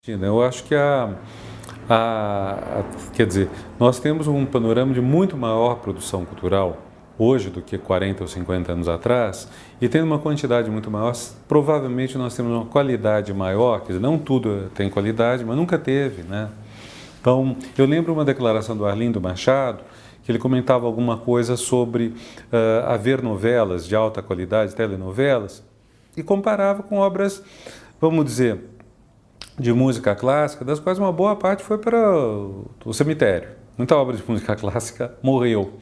Eu acho que quer dizer, nós temos um panorama de muito maior produção cultural hoje do que 40 ou 50 anos atrás, e tendo uma quantidade muito maior, provavelmente nós temos uma qualidade maior, quer dizer, não tudo tem qualidade, mas nunca teve, né? Então, eu lembro uma declaração do Arlindo Machado, que ele comentava alguma coisa sobre haver novelas de alta qualidade, telenovelas, e comparava com obras, vamos dizer, de música clássica, das quais uma boa parte foi para o cemitério. Muita obra de música clássica morreu.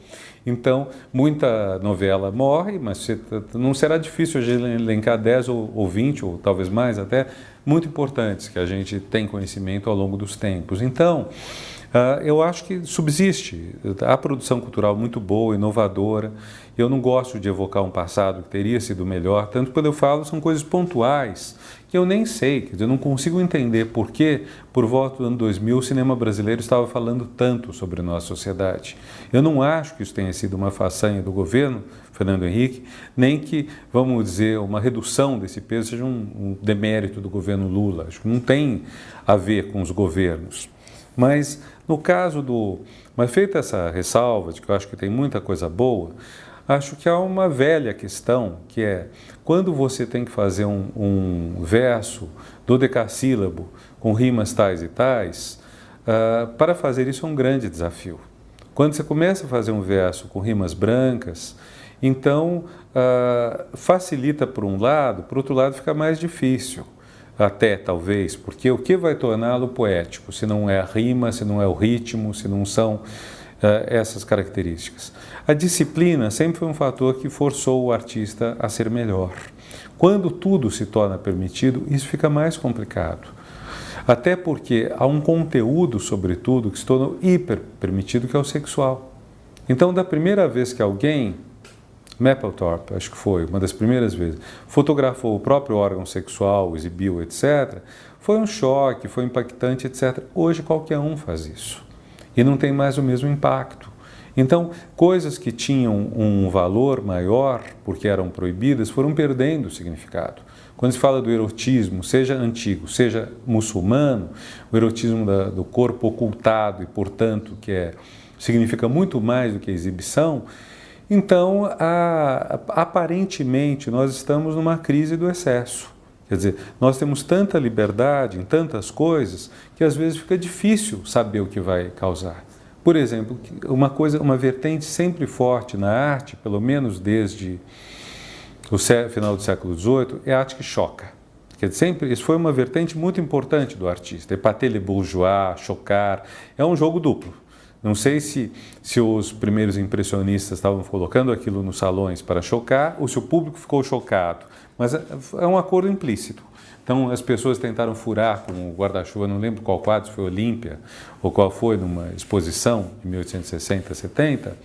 Então, muita novela morre, mas não será difícil hoje elencar 10 ou 20, ou talvez mais até, muito importantes, que a gente tem conhecimento ao longo dos tempos. Então, eu acho que subsiste a produção cultural muito boa, inovadora. Eu não gosto de evocar um passado que teria sido melhor, tanto quando eu falo são coisas pontuais que eu nem sei, quer dizer, eu não consigo entender por que, por volta do ano 2000, o cinema brasileiro estava falando tanto sobre a nossa sociedade. Eu não acho que isso tenha sido uma façanha do governo, Fernando Henrique, nem que, vamos dizer, uma redução desse peso seja um demérito do governo Lula. Acho que não tem a ver com os governos. Mas no caso mas feita essa ressalva de que eu acho que tem muita coisa boa, acho que há uma velha questão que é quando você tem que fazer um verso dodecassílabo com rimas tais e tais, para fazer isso é um grande desafio. Quando você começa a fazer um verso com rimas brancas, então facilita por um lado, por outro lado fica mais difícil. Até, talvez, porque o que vai torná-lo poético, se não é a rima, se não é o ritmo, se não são essas características. A disciplina sempre foi um fator que forçou o artista a ser melhor. Quando tudo se torna permitido, isso fica mais complicado. Até porque há um conteúdo, sobretudo, que se tornou hiper permitido, que é o sexual. Então, da primeira vez que alguém, Mapplethorpe, acho que foi uma das primeiras vezes, fotografou o próprio órgão sexual, exibiu, etc., foi um choque, foi impactante, etc. Hoje qualquer um faz isso e não tem mais o mesmo impacto. Então, coisas que tinham um valor maior, porque eram proibidas, foram perdendo o significado. Quando se fala do erotismo, seja antigo, seja muçulmano, o erotismo do corpo ocultado e, portanto, significa muito mais do que a exibição. Então, aparentemente, nós estamos numa crise do excesso. Quer dizer, nós temos tanta liberdade em tantas coisas que às vezes fica difícil saber o que vai causar. Por exemplo, uma vertente sempre forte na arte, pelo menos desde o final do século XVIII, é a arte que choca. Quer dizer, isso foi uma vertente muito importante do artista. Épater le bourgeois, chocar, é um jogo duplo. Não sei se os primeiros impressionistas estavam colocando aquilo nos salões para chocar ou se o público ficou chocado, mas é um acordo implícito. Então as pessoas tentaram furar com o guarda-chuva, não lembro qual quadro, se foi Olímpia ou qual foi, numa exposição em 1860, 70.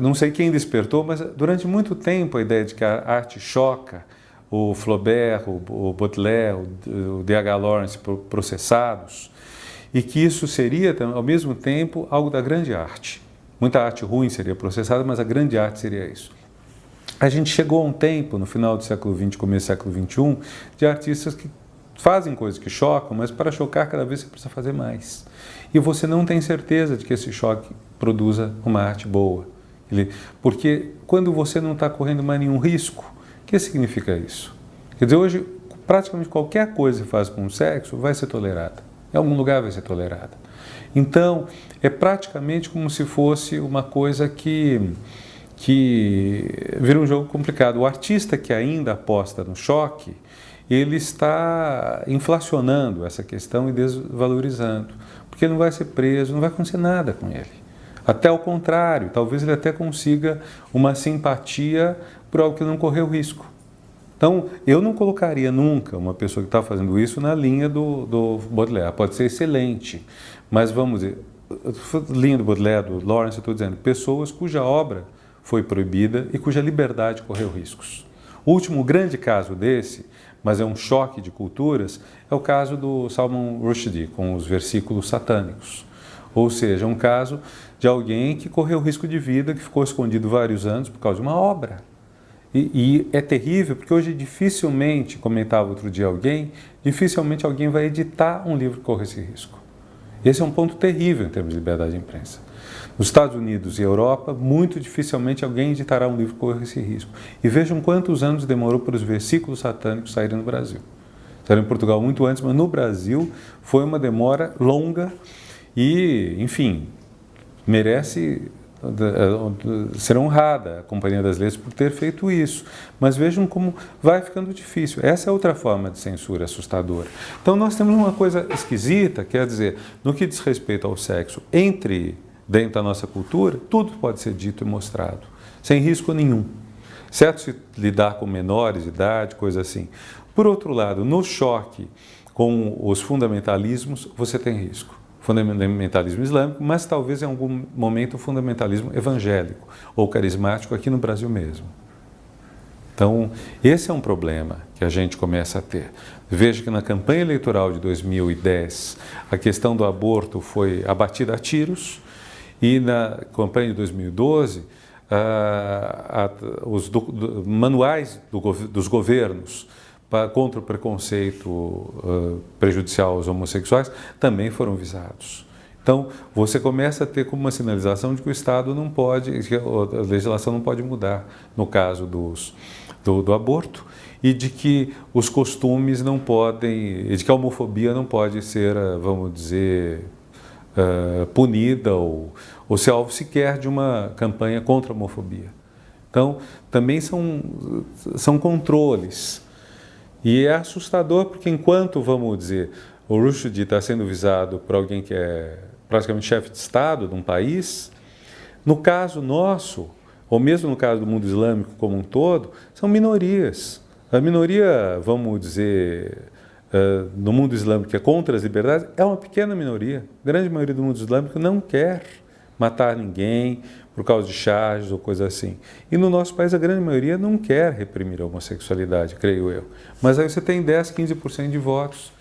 Não sei quem despertou, mas durante muito tempo a ideia de que a arte choca, o Flaubert, o Baudelaire, o D.H. Lawrence processados, e que isso seria, ao mesmo tempo, algo da grande arte. Muita arte ruim seria processada, mas a grande arte seria isso. A gente chegou a um tempo, no final do século XX, começo do século XXI, de artistas que fazem coisas que chocam, mas para chocar cada vez você precisa fazer mais. E você não tem certeza de que esse choque produza uma arte boa. Porque quando você não está correndo mais nenhum risco, o que significa isso? Quer dizer, hoje, praticamente qualquer coisa que faz com o sexo vai ser tolerada. Em algum lugar vai ser tolerada. Então, é praticamente como se fosse uma coisa que vira um jogo complicado. O artista que ainda aposta no choque, ele está inflacionando essa questão e desvalorizando, porque não vai ser preso, não vai acontecer nada com ele. Até o contrário, talvez ele até consiga uma simpatia por algo que não correu risco. Então, eu não colocaria nunca uma pessoa que está fazendo isso na linha do Baudelaire. Pode ser excelente, mas vamos dizer, linha do Baudelaire, do Lawrence, eu estou dizendo, pessoas cuja obra foi proibida e cuja liberdade correu riscos. O último grande caso desse, mas é um choque de culturas, é o caso do Salman Rushdie, com os versículos satânicos. Ou seja, um caso de alguém que correu risco de vida, que ficou escondido vários anos por causa de uma obra. E é terrível porque hoje dificilmente, comentava outro dia alguém, dificilmente alguém vai editar um livro que corre esse risco. Esse é um ponto terrível em termos de liberdade de imprensa. Nos Estados Unidos e Europa, muito dificilmente alguém editará um livro que corre esse risco. E vejam quantos anos demorou para os versículos satânicos saírem no Brasil. Saíram em Portugal muito antes, mas no Brasil foi uma demora longa e, enfim, merece ser honrada a Companhia das Letras por ter feito isso. Mas vejam como vai ficando difícil. Essa é outra forma de censura assustadora. Então nós temos uma coisa esquisita, quer dizer, no que diz respeito ao sexo dentro da nossa cultura, tudo pode ser dito e mostrado, sem risco nenhum. Certo se lidar com menores de idade, coisa assim. Por outro lado, no choque com os fundamentalismos, você tem risco. Fundamentalismo islâmico, mas talvez em algum momento o fundamentalismo evangélico ou carismático aqui no Brasil mesmo. Então, esse é um problema que a gente começa a ter. Veja que na campanha eleitoral de 2010, a questão do aborto foi abatida a tiros e na campanha de 2012, os manuais dos governos contra o preconceito prejudicial aos homossexuais também foram visados. Então, você começa a ter como uma sinalização de que o Estado não pode, que a legislação não pode mudar no caso do aborto e de que os costumes não podem, de que a homofobia não pode ser, vamos dizer, punida ou ser alvo sequer de uma campanha contra a homofobia. Então, também são controles. E é assustador porque enquanto, vamos dizer, o Rushdie está sendo visado por alguém que é praticamente chefe de Estado de um país, no caso nosso, ou mesmo no caso do mundo islâmico como um todo, são minorias. A minoria, vamos dizer, no mundo islâmico que é contra as liberdades, é uma pequena minoria. A grande maioria do mundo islâmico não quer matar ninguém por causa de charges ou coisa assim. E no nosso país a grande maioria não quer reprimir a homossexualidade, creio eu. Mas aí você tem 10, 15% de votos